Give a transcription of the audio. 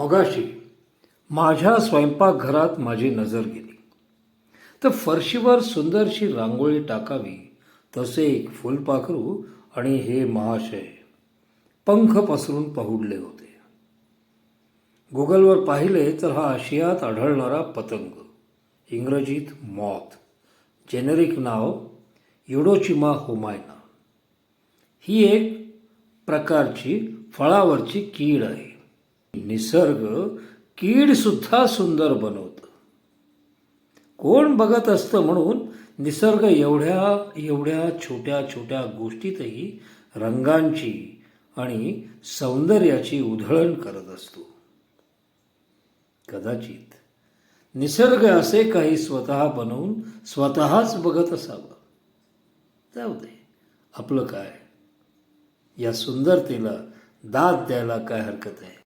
मगाशी माझ्या स्वयंपाकघरात माझी नजर गेली तर फरशीवर सुंदरशी रांगोळी टाकावी तसे एक फुलपाखरू आणि हे महाशय पंख पसरून पहुडले होते. गुगलवर पाहिले तर हा आशियात आढळणारा पतंग, इंग्रजीत मॉथ, जेनेरिक नाव युडोचिमा हुमायना, ही एक प्रकारची फळावरची कीड आहे. निसर्ग कीड सुद्धा सुंदर बनवतं. कोण बघत असतं म्हणून निसर्ग एवढ्या एवढ्या छोट्या छोट्या गोष्टीतही रंगांची आणि सौंदर्याची उधळण करत असतो. कदाचित निसर्ग असे काही स्वतः बनवून स्वतःच बघत असावं. जाऊ दे, आपलं काय, या सुंदरतेला दाद द्यायला काय हरकत आहे.